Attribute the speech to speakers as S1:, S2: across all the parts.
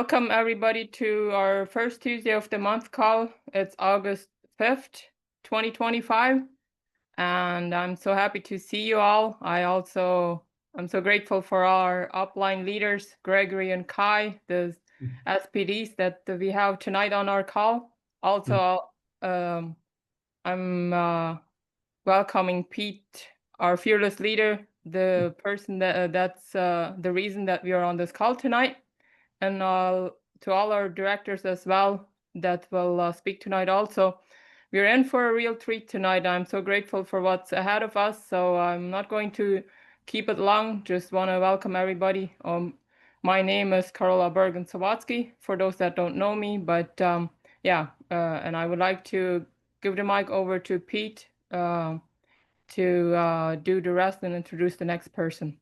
S1: Welcome everybody to our first Tuesday of the month call. It's August 5th, 2025, and I'm so happy to see you all. I'm so grateful for our upline leaders, Gregory and Kai, the SPDs that we have tonight on our call. Also, I'm welcoming Pete, our fearless leader, the person that's the reason that we are on this call tonight, and to all our directors as well that will speak tonight also. We're in for a real treat tonight. I'm so grateful for what's ahead of us, so I'm not going to keep it long. Just want to welcome everybody. My name is Carola Bergen-Sawatsky, for those that don't know me, but and I would like to give the mic over to Pete to do the rest and introduce the next person.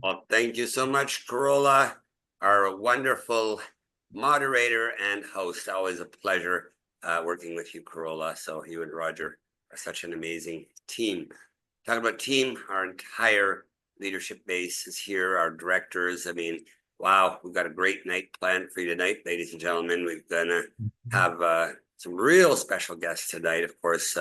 S2: Well, thank you so much, Carola, our wonderful moderator and host. Always a pleasure working with you, Carola. So you and Roger are such an amazing team. Talking about team, our entire leadership base is here, our directors. I mean, wow, we've got a great night planned for you tonight, ladies and gentlemen. We're gonna have some real special guests tonight. Of course,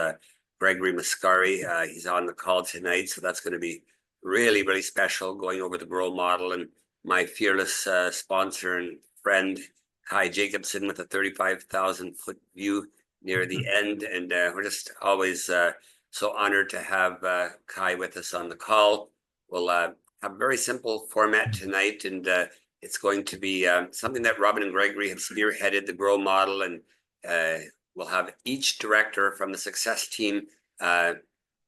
S2: Gregory Mascari, he's on the call tonight, so that's going to be really, really special, going over the G.R.O.W model, and my fearless sponsor and friend, Kai Jacobson, with a 35,000-foot view near the end. And we're just always so honored to have Kai with us on the call. We'll have a very simple format tonight, and it's going to be something that Robin and Gregory have spearheaded, the G.R.O.W model, and we'll have each director from the success team have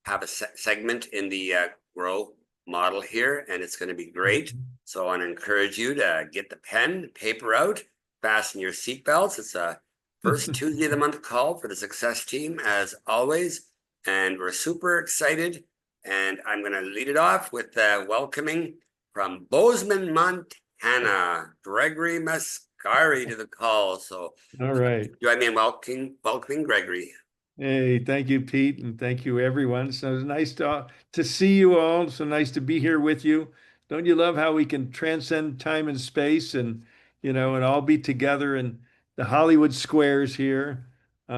S2: a segment in the G.R.O.W model here, and it's going to be great. So I want to encourage you to get the pen, paper out, fasten your seatbelts. It's a first Tuesday of the month call for the success team, as always, and we're super excited. And I'm going to lead it off with welcoming from Bozeman, Montana, Gregory Mascari to the call. So,
S3: all right,
S2: join me in welcoming Gregory.
S3: Hey, thank you, Pete, and thank you, everyone. So it's nice to see you all. So nice to be here with you. Don't you love how we can transcend time and space, and and all be together in the Hollywood squares here? Pete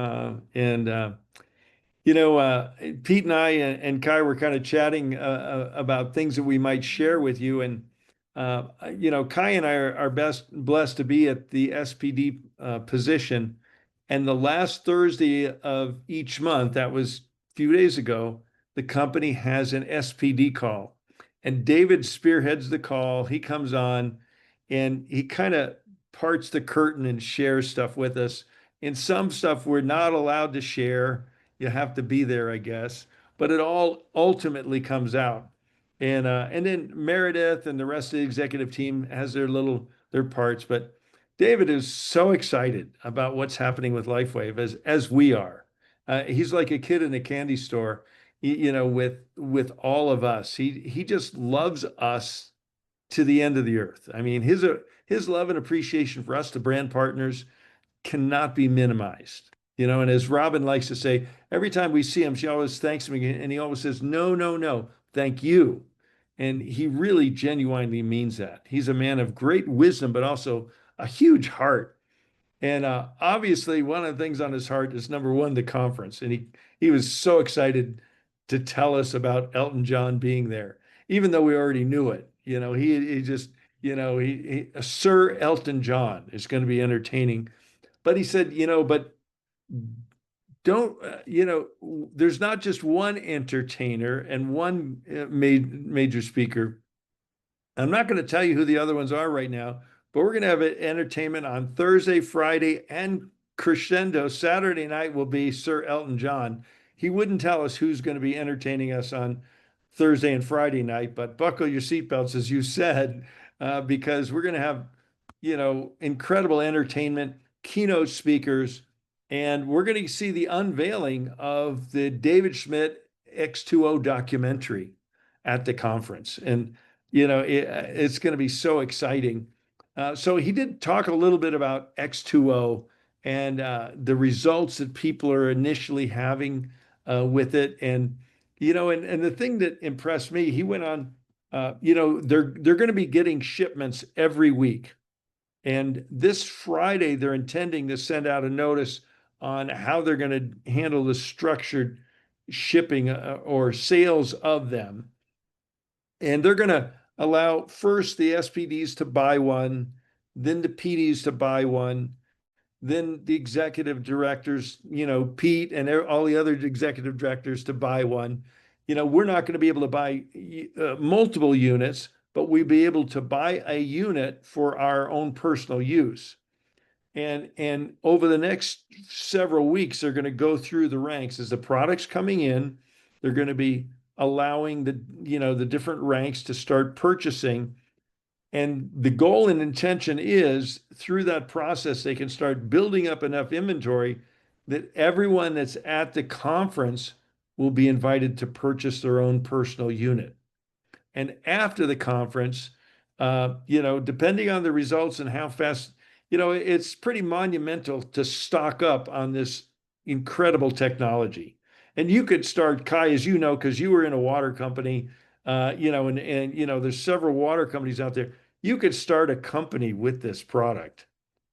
S3: and I and Kai were kind of chatting about things that we might share with you. And Kai and I are blessed to be at the SPD position. And the last Thursday of each month, that was a few days ago, the company has an SPD call. And David spearheads the call. He comes on and he kind of parts the curtain and shares stuff with us. And some stuff we're not allowed to share. You have to be there, I guess. But it all ultimately comes out. And then Meredith and the rest of the executive team has their parts. But David is so excited about what's happening with LifeWave as we are. He's like a kid in a candy store, with all of us. He just loves us to the end of the earth. I mean, his love and appreciation for us, the brand partners, cannot be minimized. And as Robin likes to say, every time we see him, she always thanks him again, and he always says, "No, no, no, thank you." And he really genuinely means that. He's a man of great wisdom, but also a huge heart. And obviously, one of the things on his heart is number one, the conference. And he was so excited to tell us about Elton John being there, even though we already knew it. He just, Sir Elton John is going to be entertaining. But he said, but don't, there's not just one entertainer and one major speaker. I'm not going to tell you who the other ones are right now, but we're going to have entertainment on Thursday, Friday, and crescendo. Saturday night will be Sir Elton John. He wouldn't tell us who's going to be entertaining us on Thursday and Friday night, but buckle your seatbelts, as you said, because we're going to have, incredible entertainment, keynote speakers, and we're going to see the unveiling of the David Schmidt X2O documentary at the conference. And it's going to be so exciting. So he did talk a little bit about X2O and the results that people are initially having with it. And and the thing that impressed me, he went on, they're going to be getting shipments every week. And this Friday, they're intending to send out a notice on how they're going to handle the structured shipping or sales of them. And they're going to allow first the SPDs to buy one, then the PDs to buy one, then the executive directors, Pete and all the other executive directors to buy one. We're not going to be able to buy multiple units, but we'll be able to buy a unit for our own personal use. And over the next several weeks, they're going to go through the ranks as the products coming in. They're going to be allowing the different ranks to start purchasing. And the goal and intention is through that process, they can start building up enough inventory that everyone that's at the conference will be invited to purchase their own personal unit. And after the conference, depending on the results and how fast, it's pretty monumental to stock up on this incredible technology. And you could start, Kai, as you know, because you were in a water company, and there's several water companies out there. You could start a company with this product,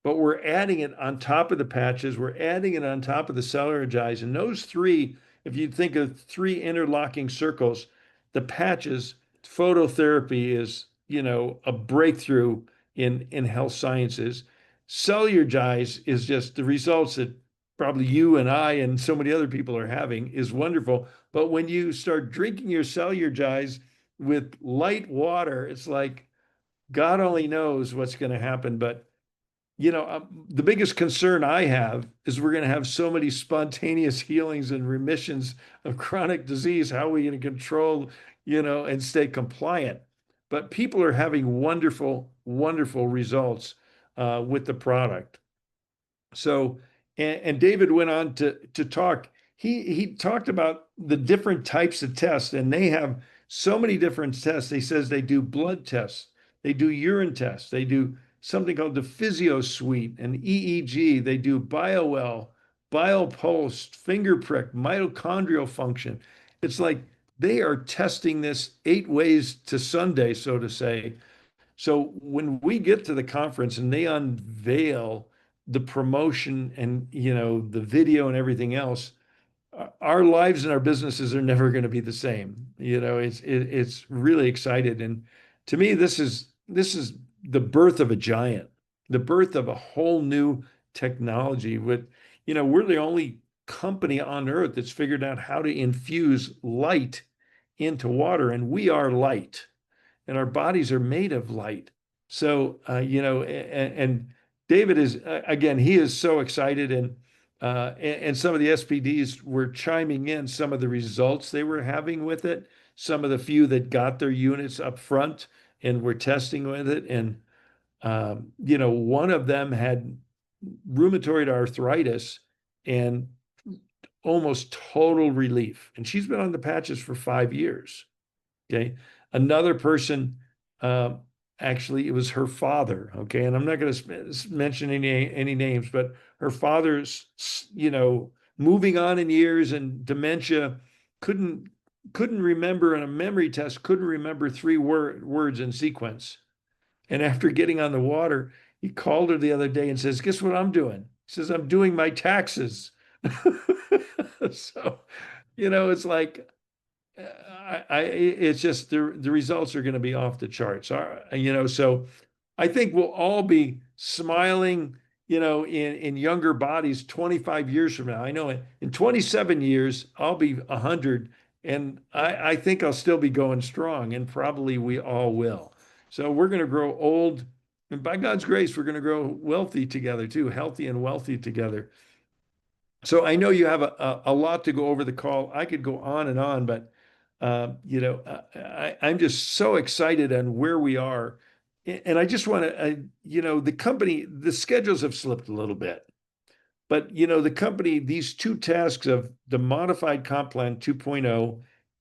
S3: but we're adding it on top of the patches. We're adding it on top of the cellular dyes. And those three, if you think of three interlocking circles, the patches, phototherapy is, a breakthrough in health sciences. Cellular dyes is just the results that probably you and I and so many other people are having is wonderful. But when you start drinking your cellular dyes with light water, it's like God only knows what's going to happen. But the biggest concern I have is we're going to have so many spontaneous healings and remissions of chronic disease. How are we going to control, and stay compliant? But people are having wonderful, wonderful results with the product. So, and David went on to talk. He talked about the different types of tests, and they have so many different tests. He says they do blood tests, they do urine tests, they do something called the Physio Suite and EEG. They do BioWell, BioPulse, finger prick, mitochondrial function. It's like they are testing this 8 ways to Sunday, so to say. So when we get to the conference and they unveil the promotion and the video and everything else, our lives and our businesses are never going to be the same. It's really excited, and to me, this is the birth of a giant, the birth of a whole new technology. We're the only company on earth that's figured out how to infuse light into water, and we are light, and our bodies are made of light. So, and David is, again, he is so excited, and some of the SPDs were chiming in some of the results they were having with it. Some of the few that got their units up front and were testing with it. And, one of them had rheumatoid arthritis and almost total relief. And she's been on the patches for 5 years. Okay. Another person, actually, it was her father. Okay. And I'm not going to mention any names, but her father's, moving on in years and dementia, couldn't remember on a memory test, couldn't remember 3 words in sequence. And after getting on the water, he called her the other day and says, "Guess what I'm doing?" He says, "I'm doing my taxes." So, it's like, it's just the results are going to be off the charts. So I think we'll all be smiling, in younger bodies 25 years from now. I know in 27 years, I'll be 100, and I think I'll still be going strong, and probably we all will. So we're going to grow old, and by God's grace, we're going to grow wealthy together too, healthy and wealthy together. So I know you have a lot to go over the call. I could go on and on, but I'm just so excited on where we are. And I just want to, the company, the schedules have slipped a little bit. But, the company, these 2 tasks of the modified comp plan 2.0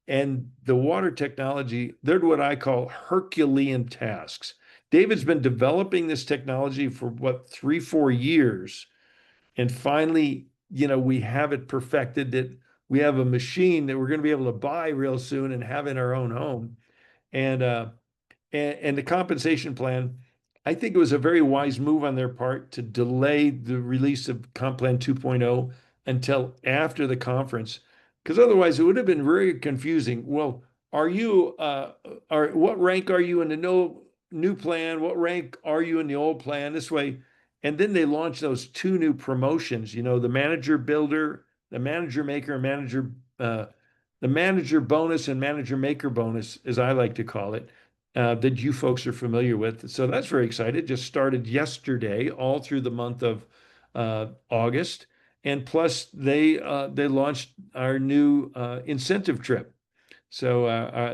S3: and the water technology, they're what I call Herculean tasks. David's been developing this technology for 3-4 years. And finally, we have it perfected, that we have a machine that we're going to be able to buy real soon and have in our own home. And the compensation plan, I think it was a very wise move on their part to delay the release of Comp Plan 2.0 until after the conference, because otherwise it would have been very confusing. Well, are you what rank are you in the new plan? What rank are you in the old plan? This way, and then they launched those two new promotions. You know, the manager builder, the manager maker, and the manager bonus and manager maker bonus, as I like to call it, that you folks are familiar with. So that's very exciting. Just started yesterday, all through the month of August, and plus they launched our new incentive trip. So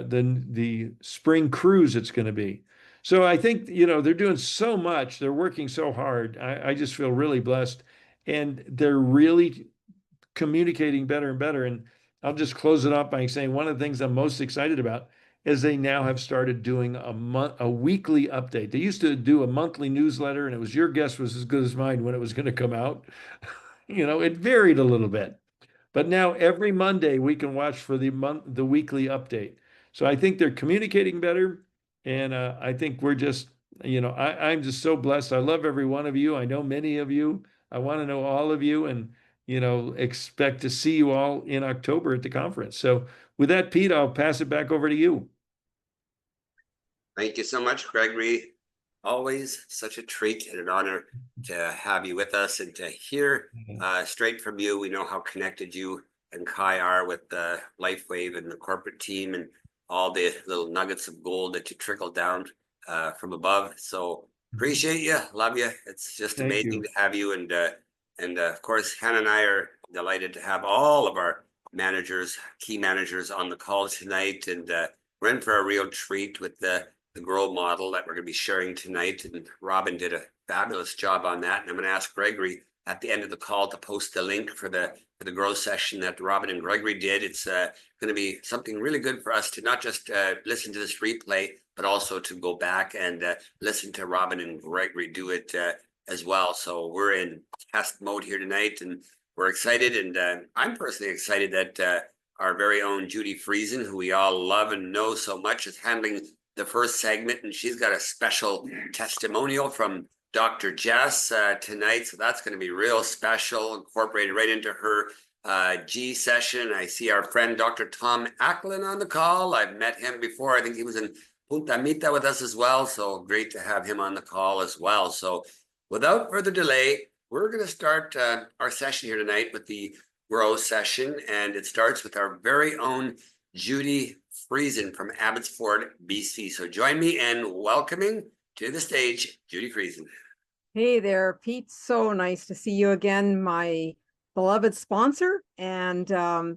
S3: the spring cruise it's going to be. So I think they're doing so much. They're working so hard. I just feel really blessed, and they're really communicating better and better. And I'll just close it up by saying one of the things I'm most excited about is they now have started doing a weekly update. They used to do a monthly newsletter, and it was your guess was as good as mine when it was going to come out. It varied a little bit. But now every Monday we can watch for the weekly update. So I think they're communicating better, and I think we're just, I'm just so blessed. I love every one of you. I know many of you. I want to know all of you, and expect to see you all in October at the conference. So with that, Pete, I'll pass it back over to you.
S2: Thank you so much, Gregory. Always such a treat and an honor to have you with us and to hear straight from you. We know how connected you and Kai are with the LifeWave and the corporate team and all the little nuggets of gold that you trickle down from above. So appreciate you, love you. It's just amazing to have you. And of course, Hannah and I are delighted to have all of our key managers on the call tonight. And we're in for a real treat with the G.R.O.W model that we're going to be sharing tonight. And Robin did a fabulous job on that. And I'm going to ask Gregory at the end of the call to post the link for the G.R.O.W session that Robin and Gregory did. It's going to be something really good for us to not just listen to this replay, but also to go back and listen to Robin and Gregory do it as well. So we're in test mode here tonight, and we're excited. And I'm personally excited that our very own Judy Friesen, who we all love and know so much, is handling the first segment, and she's got a special testimonial from Dr. Jess tonight. So that's going to be real special, incorporated right into her G session. I see our friend Dr. Tom Acklin on the call. I've met him before. I think he was in Punta Mita with us as well. So great to have him on the call as well. So without further delay, we're going to start our session here tonight with the G.R.O.W session. And it starts with our very own Judy Friesen from Abbotsford, BC. So join me in welcoming to the stage, Judy Friesen.
S4: Hey there, Pete. So nice to see you again, my beloved sponsor. And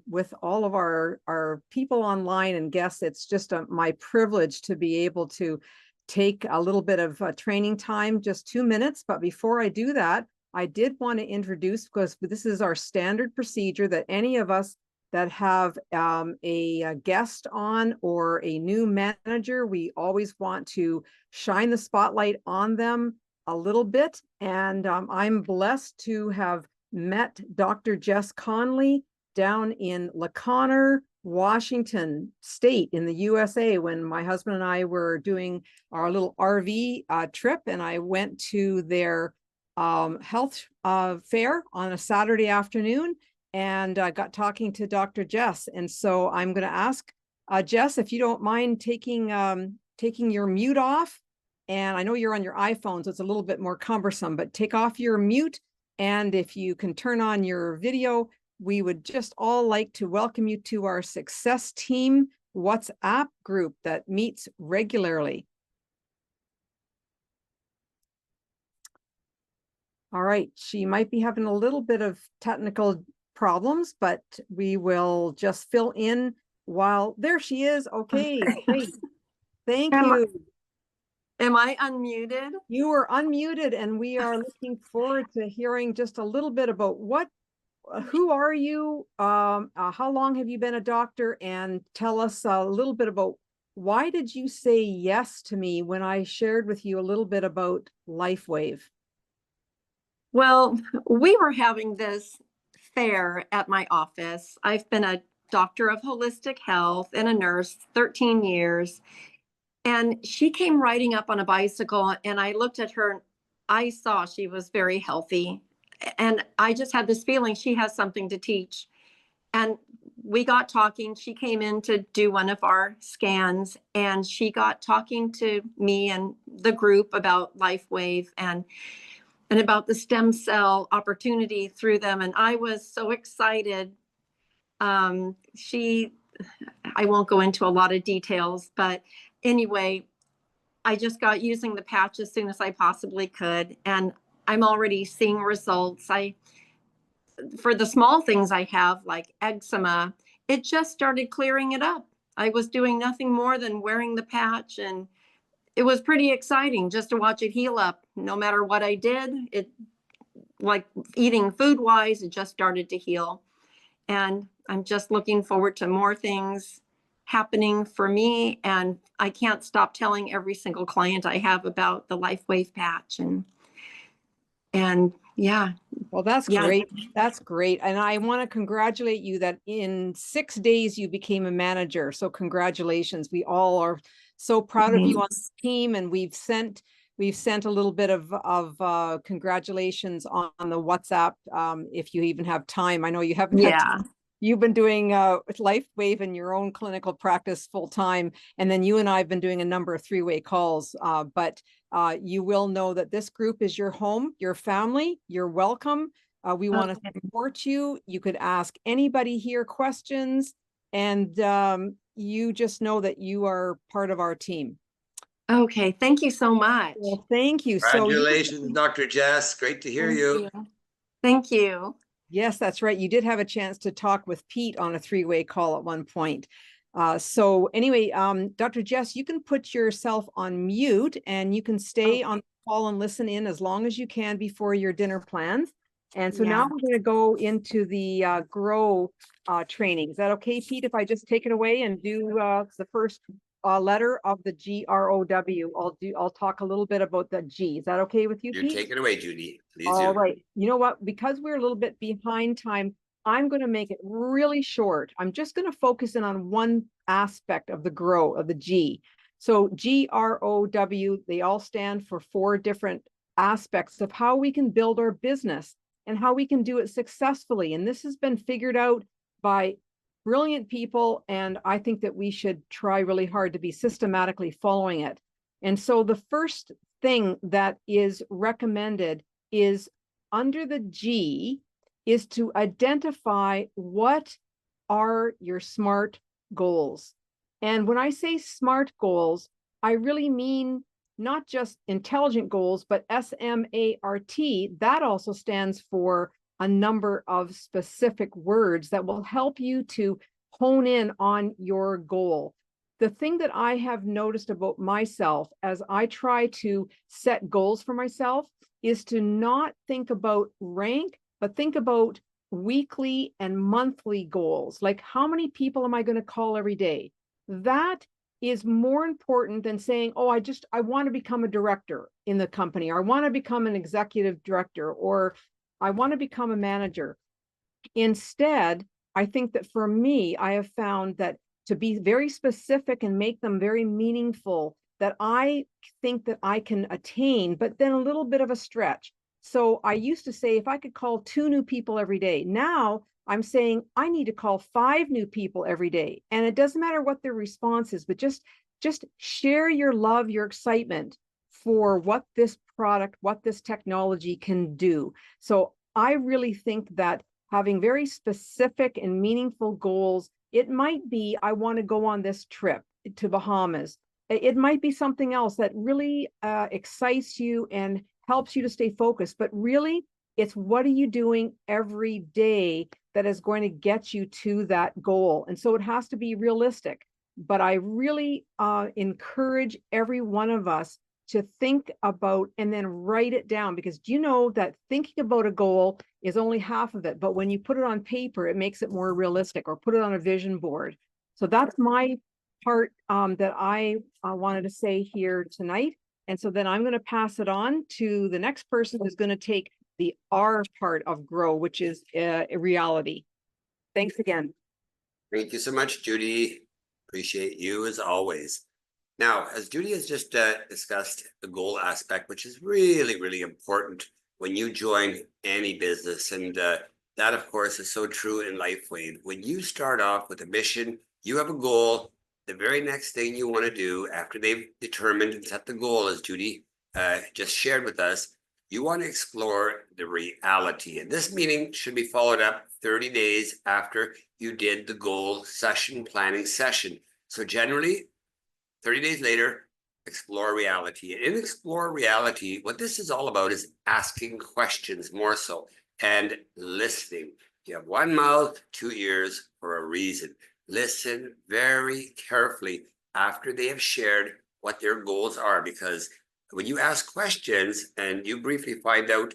S4: with all of our people online and guests, it's just my privilege to be able to take a little bit of training time, just 2 minutes. But before I do that, I did want to introduce, because this is our standard procedure, that any of us that have a guest on or a new manager, we always want to shine the spotlight on them a little bit. And I'm blessed to have met Dr. Jess Conley down in LaConner, Washington State in the USA, when my husband and I were doing our little RV trip, and I went to their health fair on a Saturday afternoon, and got talking to Dr. Jess. And so I'm going to ask Jess, if you don't mind taking your mute off. And I know you're on your iPhone, so it's a little bit more cumbersome, but take off your mute. And if you can turn on your video, we would just all like to welcome you to our Success Team WhatsApp group that meets regularly. All right, she might be having a little bit of technical problems, but we will just fill in while there she is. Okay, great. Thank you.
S5: Am I unmuted?
S4: You are unmuted, and we are looking forward to hearing just a little bit about who are you? How long have you been a doctor? And tell us a little bit about why did you say yes to me when I shared with you a little bit about LifeWave?
S5: Well, we were having this fair at my office. I've been a doctor of holistic health and a nurse 13 years. And she came riding up on a bicycle, and I looked at her and I saw she was very healthy. And I just had this feeling she has something to teach. And we got talking. She came in to do one of our scans, and she got talking to me and the group about LifeWave and about the stem cell opportunity through them. And I was so excited. I won't go into a lot of details, but anyway, I just got using the patch as soon as I possibly could. And I'm already seeing results. For the small things I have, like eczema, it just started clearing it up. I was doing nothing more than wearing the patch, and it was pretty exciting just to watch it heal up. No matter what I did, it, like eating food wise, it just started to heal. And I'm just looking forward to more things happening for me. And I can't stop telling every single client I have about the LifeWave patch. And yeah.
S4: Well, that's
S5: Yeah.
S4: great. That's great. And I want to congratulate you that in 6 days you became a manager. So congratulations. We all are so proud of you on the team, and we've sent a little bit of congratulations on the WhatsApp. If you even have time. I know you haven't had time. You've been doing LifeWave in your own clinical practice full time, and then you and I have been doing a number of 3-way calls. But you will know that this group is your home, your family. You're welcome. We want to support you. You could ask anybody here questions, and you just know that you are part of our team.
S5: Okay, thank you so much.
S4: Well, thank you.
S2: Congratulations, Dr. Jess. Great to hear you.
S5: Thank you.
S4: Yes, that's right. You did have a chance to talk with Pete on a 3-way call at one point. So anyway, Dr. Jess, you can put yourself on mute, and you can stay on the call and listen in as long as you can before your dinner plans. And so now we're going to go into the G.R.O.W training. Is that okay, Pete, if I just take it away and do the first letter of the G.R.O.W? I'll talk a little bit about the G. Is that okay with you, Pete?
S2: Take it away, Judy. Please
S4: All
S2: do.
S4: right. You know what? Because we're a little bit behind time, I'm going to make it really short. I'm just going to focus in on one aspect of the G.R.O.W, of the G. So G.R.O.W, they all stand for 4 different aspects of how we can build our business and how we can do it successfully. And this has been figured out by brilliant people, and I think that we should try really hard to be systematically following it. And so the first thing that is recommended is under the G is to identify what are your SMART goals. And when I say SMART goals, I really mean not just intelligent goals, but SMART. That also stands for a number of specific words that will help you to hone in on your goal. The thing that I have noticed about myself as I try to set goals for myself is to not think about rank, but think about weekly and monthly goals. Like, how many people am I going to call every day? That is more important than saying, oh, I want to become a director in the company, or I want to become an executive director, or I want to become a manager. Instead, I think that for me, I have found that to be very specific and make them very meaningful, that I think that I can attain, but then a little bit of a stretch. So I used to say, if I could call 2 new people every day, now I'm saying I need to call 5 new people every day. And it doesn't matter what their response is, but just share your love, your excitement for what this product, what this technology can do. So I really think that having very specific and meaningful goals, it might be, I want to go on this trip to Bahamas. It might be something else that really excites you and helps you to stay focused. But really, it's what are you doing every day that is going to get you to that goal? And so it has to be realistic. But I really encourage every one of us to think about and then write it down, because do you know that thinking about a goal is only half of it, but when you put it on paper, it makes it more realistic, or put it on a vision board. So that's my part that I wanted to say here tonight. And so then I'm going to pass it on to the next person who's going to take the R part of G.R.O.W, which is a reality. Thanks again.
S2: Thank you so much, Judy. Appreciate you as always. Now, as Judy has just discussed the goal aspect, which is really, really important when you join any business. And that, of course, is so true in LifeWave. When you start off with a mission, you have a goal. The very next thing you want to do after they've determined and set the goal, as Judy just shared with us, you want to explore the reality. And this meeting should be followed up 30 days after you did the goal session, planning session. So generally, 30 days later, explore reality. And in explore reality, what this is all about is asking questions more so and listening. You have one mouth, two ears for a reason. Listen very carefully after they have shared what their goals are, because when you ask questions and you briefly find out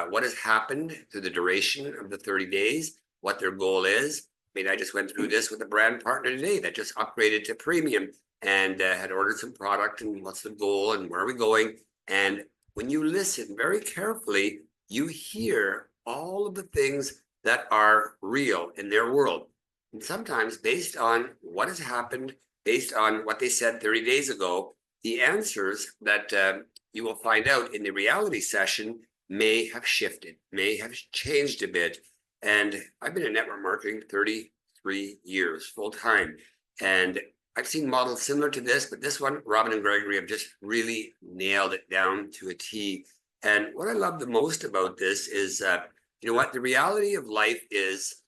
S2: what has happened through the duration of the 30 days, what their goal is. I mean, I just went through this with a brand partner today that just upgraded to premium and had ordered some product and what's the goal and where are we going. And when you listen very carefully, you hear all of the things that are real in their world. And sometimes based on what has happened, based on what they said 30 days ago, the answers that you will find out in the reality session may have shifted, may have changed a bit. And I've been in network marketing 33 years full time. And I've seen models similar to this, but this one, Robin and Gregory have just really nailed it down to a T. And what I love the most about this is, you know what, the reality of life is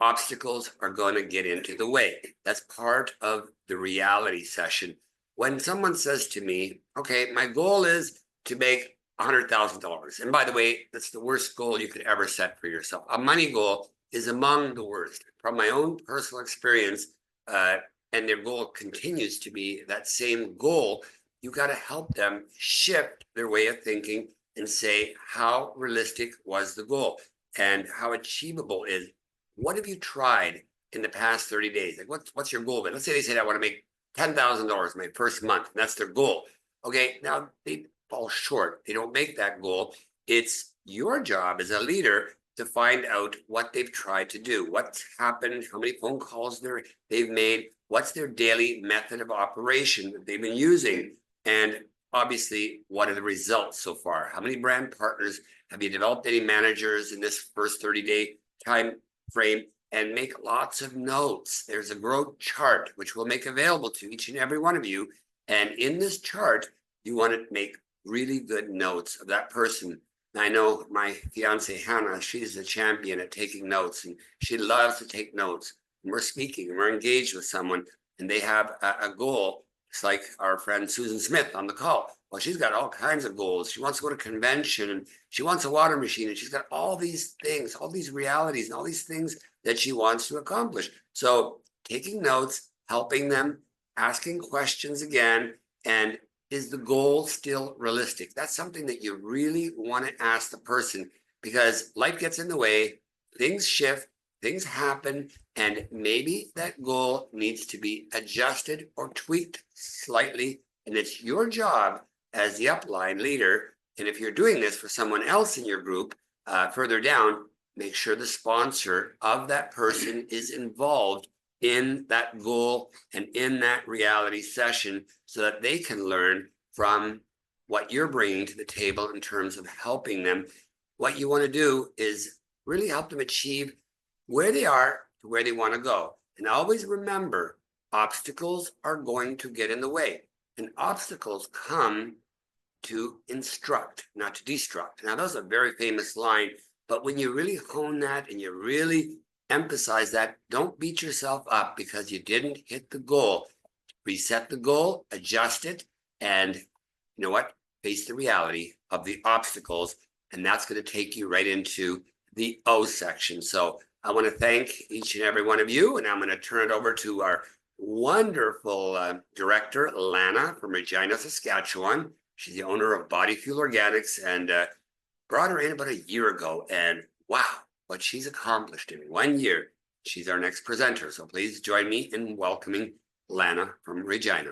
S2: obstacles are going to get into the way. That's part of the reality session. When someone says to me, okay, my goal is to make $100,000. And by the way, that's the worst goal you could ever set for yourself. A money goal is among the worst. From my own personal experience, and their goal continues to be that same goal, you got to help them shift their way of thinking and say, how realistic was the goal and how achievable is. What have you tried in the past 30 days? Like what's your goal? But let's say they said, I want to make $10,000 my first month. And that's their goal. Okay, now they fall short. They don't make that goal. It's your job as a leader to find out what they've tried to do, what's happened, how many phone calls they've made, what's their daily method of operation that they've been using, and obviously, what are the results so far? How many brand partners have you developed? Any managers in this first 30-day time frame? And make lots of notes. There's a growth chart, which we'll make available to each and every one of you. And in this chart, you want to make really good notes of that person. I know my fiance, Hannah, she's a champion at taking notes, and she loves to take notes. And we're speaking, and we're engaged with someone, and they have a goal. It's like our friend Susan Smith on the call. Well, she's got all kinds of goals. She wants to go to convention, and she wants a water machine, and she's got all these things, all these realities, and all these things that she wants to accomplish. So taking notes, helping them, asking questions again, and is the goal still realistic? That's something that you really want to ask the person, because life gets in the way, things shift, things happen, and maybe that goal needs to be adjusted or tweaked slightly. And it's your job as the upline leader. And if you're doing this for someone else in your group further down, make sure the sponsor of that person is involved in that goal and in that reality session so that they can learn from what you're bringing to the table in terms of helping them. What you want to do is really help them achieve where they are to where they want to go. And always remember, obstacles are going to get in the way. And obstacles come to instruct, not to destruct. Now, that's a very famous line, but when you really hone that and you really emphasize that, don't beat yourself up because you didn't hit the goal. Reset the goal, adjust it, and you know what? Face the reality of the obstacles, and that's going to take you right into the O section. So I want to thank each and every one of you, and I'm going to turn it over to our wonderful director, Lana from Regina, Saskatchewan. She's the owner of Body Fuel Organics, and brought her in about a year ago. And wow, what she's accomplished in 1 year. She's our next presenter. So please join me in welcoming Lana from Regina.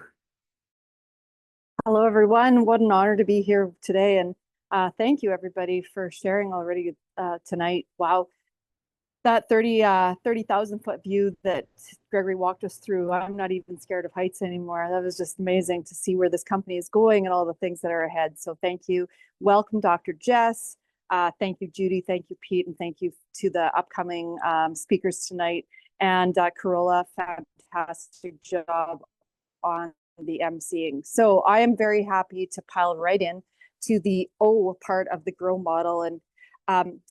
S6: Hello, everyone. What an honor to be here today. And thank you, everybody, for sharing already tonight. Wow. that 30,000 foot view that Gregory walked us through. I'm not even scared of heights anymore. That was just amazing to see where this company is going and all the things that are ahead. So thank you. Welcome, Dr. Jess. Thank you, Judy. Thank you, Pete. And thank you to the upcoming speakers tonight. And Corolla, fantastic job on the emceeing. So I am very happy to pile right in to the O part of the G.R.O.W model. And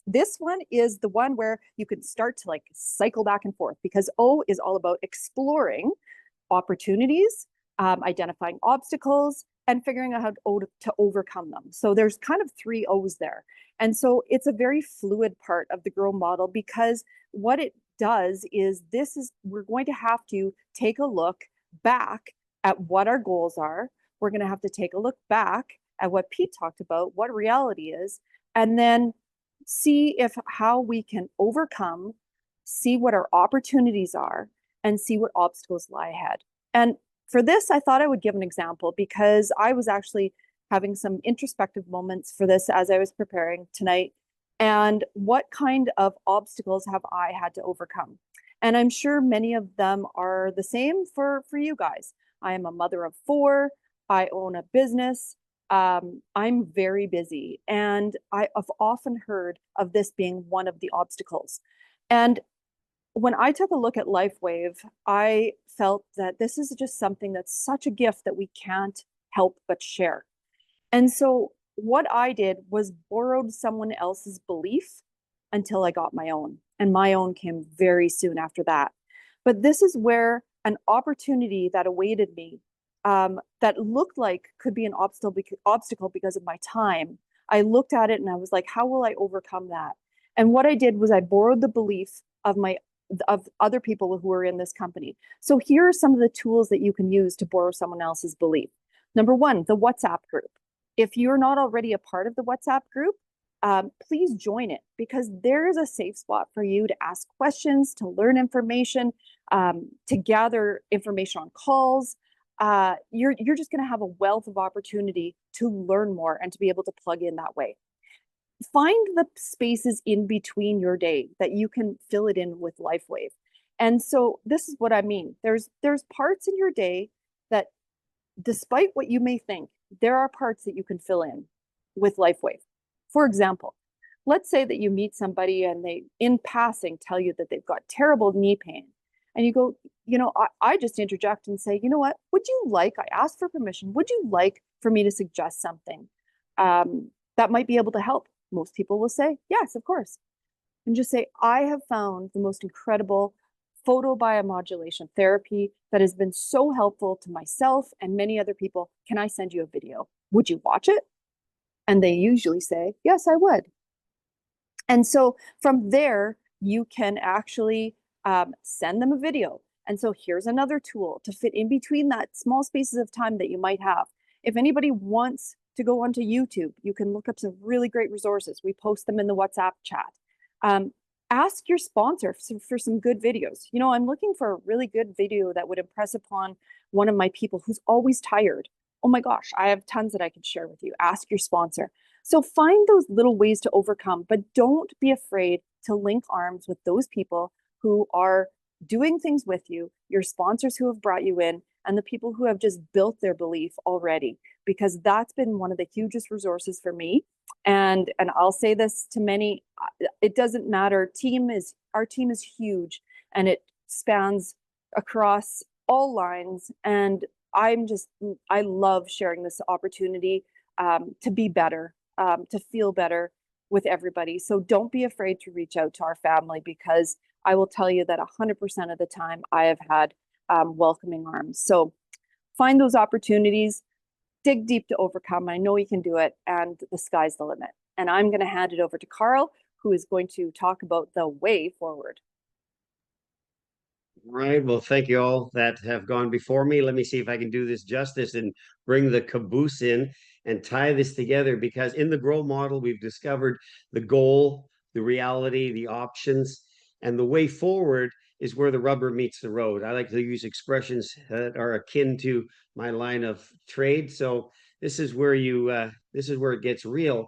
S6: this one is the one where you can start to like cycle back and forth, because O is all about exploring opportunities, identifying obstacles, and figuring out how to overcome them. So there's kind of 3 O's there. And so it's a very fluid part of the G.R.O.W model, because what it does is we're going to have to take a look back at what our goals are. We're going to have to take a look back at what Pete talked about, what reality is, and then see how we can overcome, see what our opportunities are, and see what obstacles lie ahead. And for this, I thought I would give an example, because I was actually having some introspective moments for this as I was preparing tonight. And what kind of obstacles have I had to overcome? And I'm sure many of them are the same for you guys. I am a mother of 4. I own a business. I'm very busy, and I have often heard of this being one of the obstacles. And when I took a look at LifeWave, I felt that this is just something that's such a gift that we can't help but share. And so what I did was borrowed someone else's belief until I got my own, and my own came very soon after that. But this is where an opportunity that awaited me, that looked like could be an obstacle because of my time. I looked at it and I was like, how will I overcome that? And what I did was I borrowed the belief of other people who are in this company. So here are some of the tools that you can use to borrow someone else's belief. Number 1, the WhatsApp group. If you're not already a part of the WhatsApp group, please join it, because there is a safe spot for you to ask questions, to learn information, to gather information on calls. You're just going to have a wealth of opportunity to learn more and to be able to plug in that way. Find the spaces in between your day that you can fill it in with LifeWave. And so this is what I mean. There's parts in your day that, despite what you may think, there are parts that you can fill in with LifeWave. For example, let's say that you meet somebody and they, in passing, tell you that they've got terrible knee pain. And you go, I just interject and say, you know what, I ask for permission, would you like for me to suggest something that might be able to help? Most people will say, yes, of course. And just say, I have found the most incredible photobiomodulation therapy that has been so helpful to myself and many other people. Can I send you a video? Would you watch it? And they usually say, yes, I would. And so from there, you can actually send them a video. And so here's another tool to fit in between that small spaces of time that you might have. If anybody wants to go onto YouTube, you can look up some really great resources. We post them in the WhatsApp chat. Ask your sponsor for some good videos. I'm looking for a really good video that would impress upon one of my people who's always tired. Oh my gosh, I have tons that I can share with you. Ask your sponsor. So find those little ways to overcome, but don't be afraid to link arms with those people who are doing things with you, your sponsors who have brought you in, and the people who have just built their belief already, because that's been one of the hugest resources for me. And I'll say this to many, it doesn't matter. Our team is huge, and it spans across all lines. And I love sharing this opportunity to be better, to feel better with everybody. So don't be afraid to reach out to our family, because I will tell you that 100% of the time I have had welcoming arms. So find those opportunities, dig deep to overcome. I know you can do it, and the sky's the limit. And I'm going to hand it over to Carl, who is going to talk about the way forward.
S7: All right. Well, thank you all that have gone before me. Let me see if I can do this justice and bring the caboose in and tie this together, because in the G.R.O.W model, we've discovered the goal, the reality, the options, and the way forward is where the rubber meets the road. I like to use expressions that are akin to my line of trade. So this is where this is where it gets real.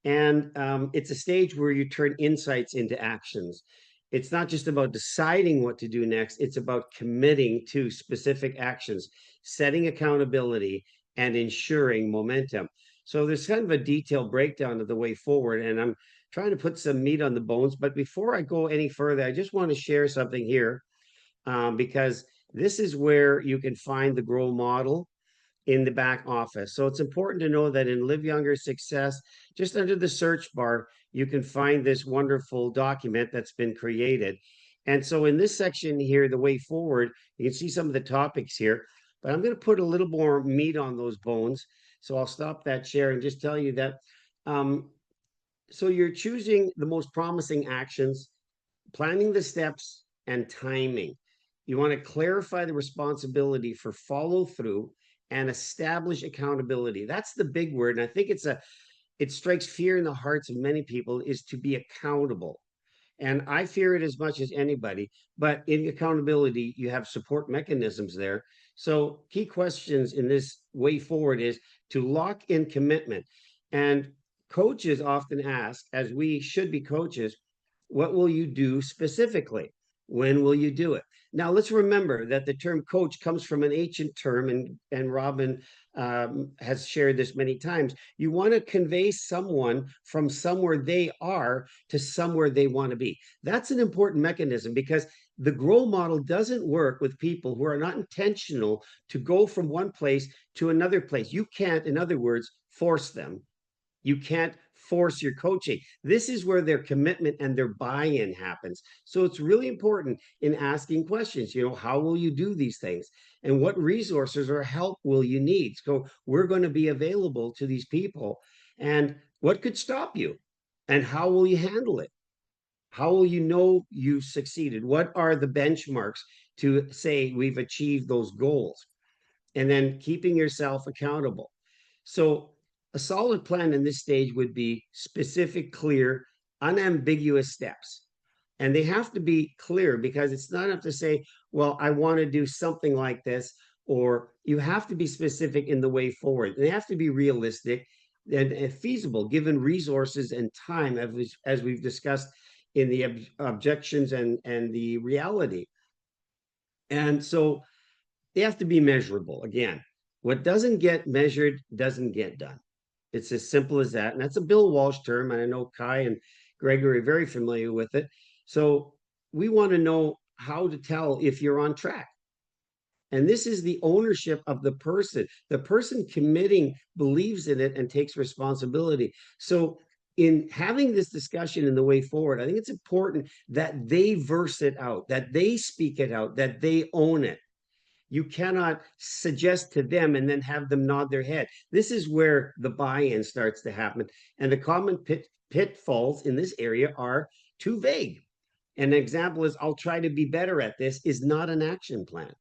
S7: And it's a stage where you turn insights into actions. It's not just about deciding what to do next, it's about committing to specific actions, setting accountability, and ensuring momentum. So there's kind of a detailed breakdown of the way forward, and I'm trying to put some meat on the bones. But before I go any further, I just want to share something here, because this is where you can find the G.R.O.W model in the back office. So it's important to know that in LiveYounger Success, just under the search bar, you can find this wonderful document that's been created. And so in this section here, the way forward, you can see some of the topics here, but I'm going to put a little more meat on those bones. So I'll stop that share and just tell you that, so you're choosing the most promising actions, planning the steps, and timing. You want to clarify the responsibility for follow through and establish accountability. That's the big word. And I think it strikes fear in the hearts of many people, is to be accountable. And I fear it as much as anybody, but in accountability, you have support mechanisms there. So key questions in this way forward is to lock in commitment. And coaches often ask, as we should be coaches, what will you do specifically? When will you do it? Now, let's remember that the term coach comes from an ancient term, and Robin has shared this many times. You want to convey someone from somewhere they are to somewhere they want to be. That's an important mechanism, because the G.R.O.W model doesn't work with people who are not intentional to go from one place to another place. You can't, in other words, force them. You can't force your coaching. This is where their commitment and their buy-in happens. So it's really important in asking questions. How will you do these things? And what resources or help will you need? So we're going to be available to these people. And what could stop you? And how will you handle it? How will you know you succeeded? What are the benchmarks to say we've achieved those goals? And then keeping yourself accountable. So a solid plan in this stage would be specific, clear, unambiguous steps. And they have to be clear, because it's not enough to say, well, I want to do something like this, or you have to be specific in the way forward. They have to be realistic and feasible, given resources and time, as we've discussed in the objections and the reality. And so they have to be measurable. Again, what doesn't get measured doesn't get done. It's as simple as that. And that's a Bill Walsh term. And I know Kai and Gregory are very familiar with it. So we want to know how to tell if you're on track. And this is the ownership of the person. The person committing believes in it and takes responsibility. So in having this discussion in the way forward, I think it's important that they verse it out, that they speak it out, that they own it. You cannot suggest to them and then have them nod their head. This is where the buy-in starts to happen. And the common pitfalls in this area are too vague. An example is, I'll try to be better at this, is not an action plan.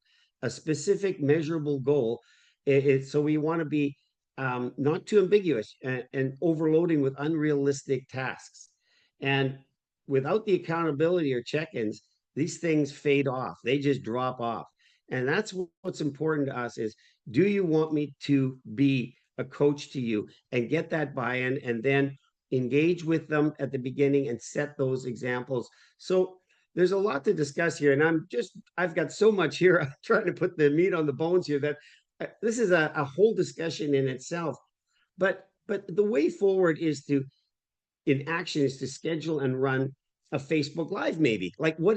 S7: A specific measurable goal. So we want to be not too ambiguous and overloading with unrealistic tasks. And without the accountability or check-ins, these things fade off. They just drop off. And that's what's important to us is, do you want me to be a coach to you and get that buy-in, and then engage with them at the beginning and set those examples? So there's a lot to discuss here, and I've got so much here. I'm trying to put the meat on the bones here, that this is a whole discussion in itself. But the way forward is in action, is to schedule and run a Facebook Live, maybe.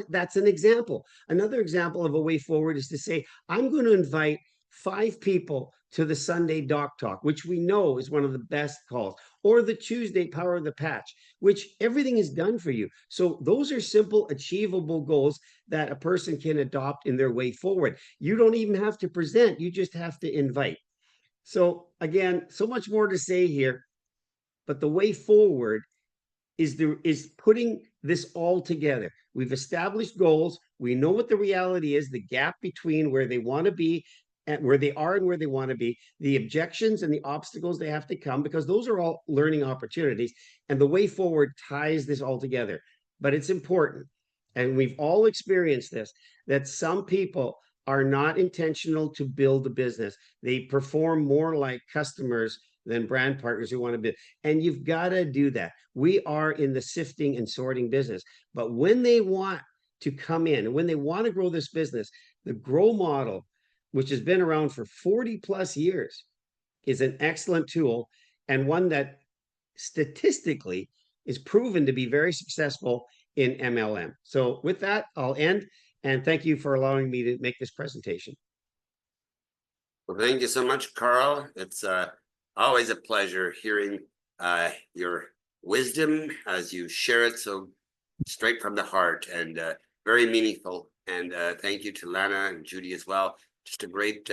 S7: That's an example. Another example of a way forward is to say, I'm going to invite 5 people to the Sunday Doc Talk, which we know is one of the best calls, or the Tuesday Power of the Patch, which everything is done for you. So those are simple, achievable goals that a person can adopt in their way forward. You don't even have to present, you just have to invite. So again, so much more to say here, but the way forward is putting this all together. We've established goals. We know what the reality is, the gap between where they want to be and where they are and where they want to be, the objections and the obstacles they have to come, because those are all learning opportunities. And the way forward ties this all together. But it's important, and we've all experienced this, that some people are not intentional to build a business. They perform more like customers than brand partners who want to be. And you've got to do that. We are in the sifting and sorting business. But when they want to come in and when they want to grow this business, the G.R.O.W model, which has been around for 40 plus years, is an excellent tool and one that statistically is proven to be very successful in MLM. So with that, I'll end. And thank you for allowing me to make this presentation.
S2: Well, thank you so much, Carl. It's always a pleasure hearing your wisdom as you share it so straight from the heart and very meaningful. And thank you to Lana and Judy as well. Just a great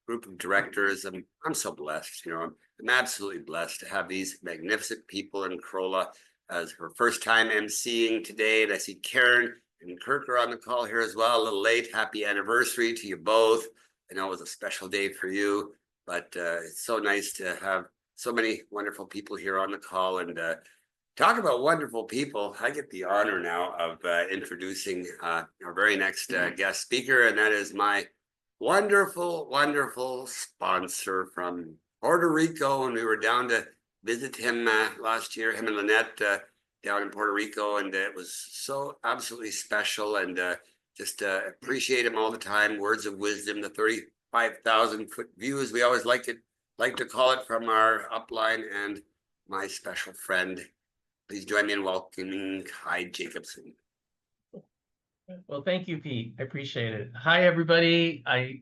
S2: group of directors. I'm so blessed. You know, I'm absolutely blessed to have these magnificent people in Corolla as her first time emceeing today. And I see Karen and Kirk are on the call here as well. A little late. Happy anniversary to you both. I know it was a special day for you, but it's so nice to have so many wonderful people here on the call. And talk about wonderful people. I get the honor now of introducing our very next guest speaker, and that is my wonderful, wonderful sponsor from Puerto Rico. And we were down to visit him last year, him and Lynette down in Puerto Rico. And it was so absolutely special. And just appreciate him all the time. Words of wisdom, the 35,000-foot view, as we always like to call it, from our upline, and my special friend. Please join me in welcoming Kai Jacobson.
S8: Well, thank you, Pete. I appreciate it. Hi, everybody. I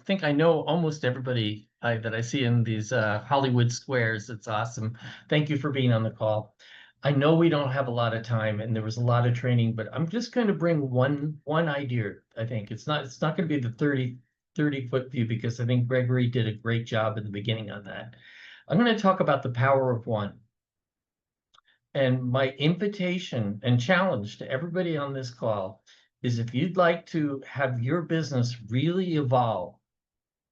S8: think I know almost everybody that I see in these Hollywood squares. It's awesome. Thank you for being on the call. I know we don't have a lot of time, and there was a lot of training, but I'm just going to bring one idea. I think it's not going to be the 30-foot view, because I think Gregory did a great job in the beginning on that. I'm going to talk about the power of one. And my invitation and challenge to everybody on this call is, if you'd like to have your business really evolve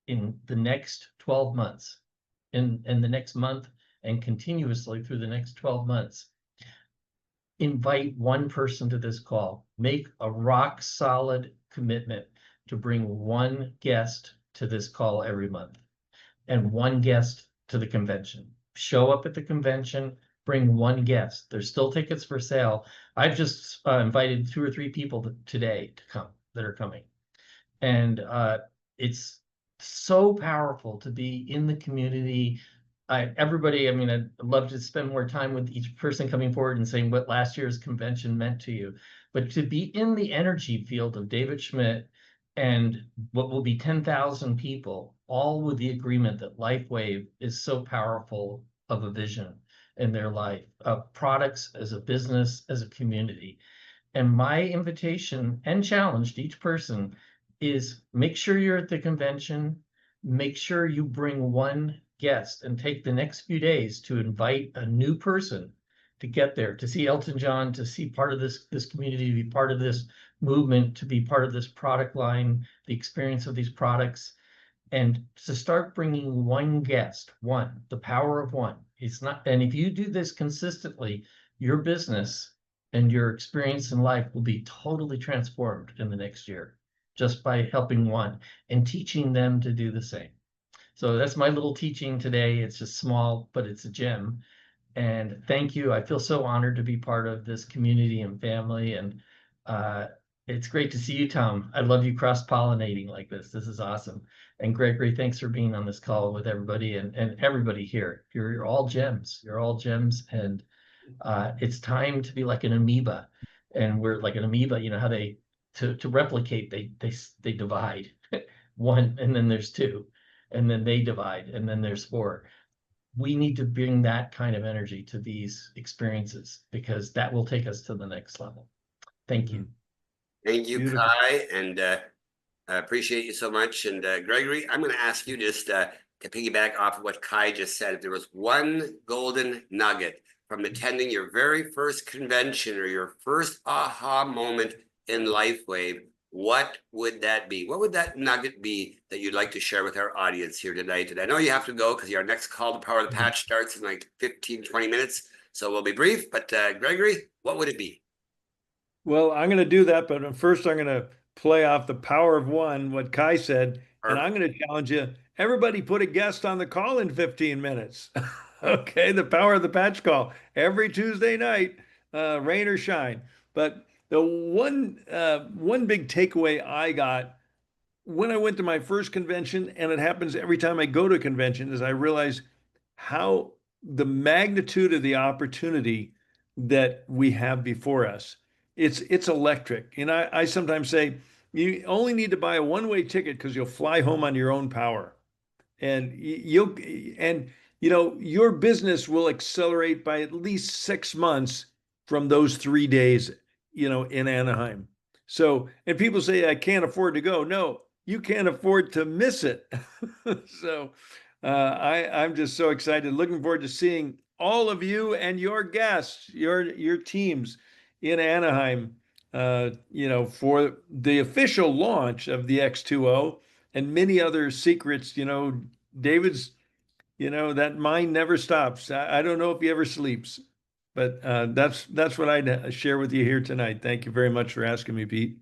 S8: in the next 12 months, in the next month, and continuously through the next 12 months, invite one person to this call. Make a rock solid commitment to bring one guest to this call every month and one guest to the convention. Show up at the convention, bring one guest. There's still tickets for sale. I've just invited 2 or 3 people today to come that are coming. And it's so powerful to be in the community. Everybody, I mean, I'd love to spend more time with each person coming forward and saying what last year's convention meant to you. But to be in the energy field of David Schmidt and what will be 10,000 people, all with the agreement that LifeWave is so powerful of a vision in their life, of products as a business, as a community. And my invitation and challenge to each person is, make sure you're at the convention, make sure you bring one guest, and take the next few days to invite a new person to get there, to see Elton John, to see part of this community, to be part of this movement, to be part of this product line, the experience of these products, and to start bringing one guest, the power of one. It's not, and if you do this consistently, your business and your experience in life will be totally transformed in the next year, just by helping one and teaching them to do the same. So that's my little teaching today. It's just small, but it's a gem. And thank you. I feel so honored to be part of this community and family. And it's great to see you, Tom. I love you cross-pollinating like this. This is awesome. And Gregory, thanks for being on this call with everybody and everybody here. You're all gems. You're all gems. And it's time to be like an amoeba. And we're like an amoeba, you know how they, to replicate, they divide. One, and then there's 2. And then they divide, and then there's 4. We need to bring that kind of energy to these experiences, because that will take us to the next level. Thank you.
S2: Thank you,
S3: Beautiful.
S2: Kai, and I appreciate you so much. And Gregory, I'm going to ask you just to piggyback off of what Kai just said. If there was one golden nugget from attending your very first convention or your first aha moment in LifeWave, what would that be? What would that nugget be that you'd like to share with our audience here tonight? And I know you have to go because your next call, the Power of the Patch, starts in like 15, 20 minutes. So we'll be brief, but Gregory, what would it be?
S3: Well, I'm going to do that, but first I'm going to play off the power of one, what Kai said, and I'm going to challenge you everybody put a guest on the call in 15 minutes. Okay, the power of the patch call every Tuesday night, rain or shine. But the one big takeaway I got when I went to my first convention, and it happens every time I go to a convention, is I realize how the magnitude of the opportunity that we have before us. It's electric. And I sometimes say you only need to buy a one-way ticket because you'll fly home on your own power. And you'll and your business will accelerate by at least 6 months from those 3 days, in Anaheim. So, and people say I can't afford to go. No, you can't afford to miss it. So, I'm just so excited. Looking forward to seeing all of you and your guests, your teams in Anaheim. For the official launch of the X2O and many other secrets. David's, that mind never stops. I don't know if he ever sleeps, but that's what I'd share with you here tonight. Thank you very much for asking me, Pete.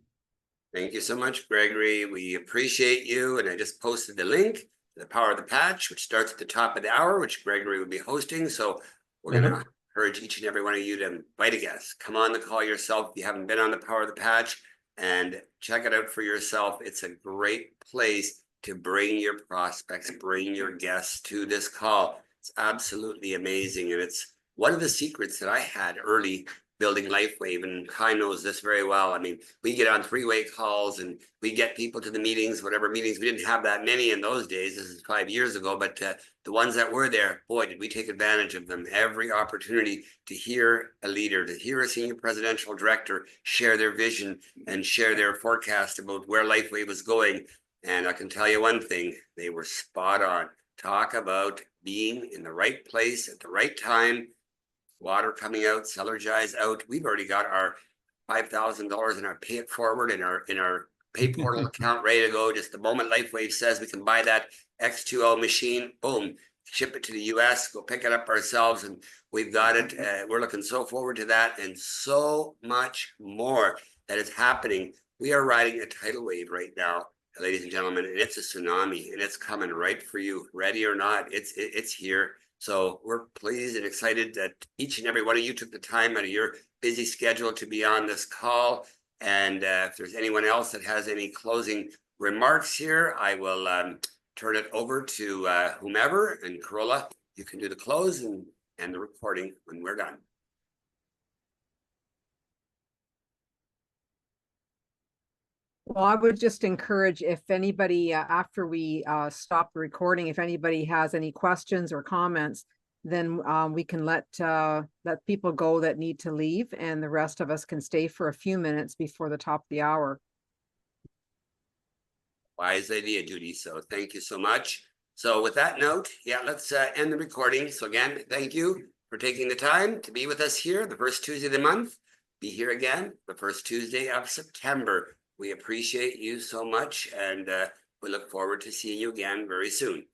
S2: Thank you so much, Gregory. We appreciate you. And I just posted the link to the Power of the Patch, which starts at the top of the hour, which Gregory will be hosting. So we're going to encourage each and every one of you to invite a guest. Come on the call yourself if you haven't been on the Power of the Patch, and check it out for yourself. It's a great place to bring your prospects, bring your guests to this call. It's absolutely amazing. And it's one of the secrets that I had early building LifeWave, and Kai knows this very well. I mean, we get on three-way calls and we get people to the meetings, whatever meetings. We didn't have that many in those days. This is 5 years ago, but the ones that were there, boy, did we take advantage of them. Every opportunity to hear a leader, to hear a senior presidential director share their vision and share their forecast about where LifeWave was going. And I can tell you one thing, they were spot on. Talk about being in the right place at the right time. Water coming out, Celergize out. We've already got our $5,000 in our pay it forward in our pay portal account ready to go. Just the moment LifeWave says we can buy that X2O machine, boom, ship it to the US, go pick it up ourselves, and we've got it. We're looking so forward to that, and so much more that is happening. We are riding a tidal wave right now, ladies and gentlemen, and it's a tsunami, and it's coming right for you, ready or not. It's here. So we're pleased and excited that each and every one of you took the time out of your busy schedule to be on this call. And if there's anyone else that has any closing remarks here, I will turn it over to whomever. And Corolla, you can do the close and the recording when we're done.
S4: Well, I would just encourage, if anybody, after we stop the recording, if anybody has any questions or comments, then we can let people go that need to leave, and the rest of us can stay for a few minutes before the top of the hour.
S2: Wise idea, Judy. So thank you so much. So with that note, yeah, let's end the recording. So again, thank you for taking the time to be with us here the first Tuesday of the month. Be here again the first Tuesday of September. We appreciate you so much, and we look forward to seeing you again very soon.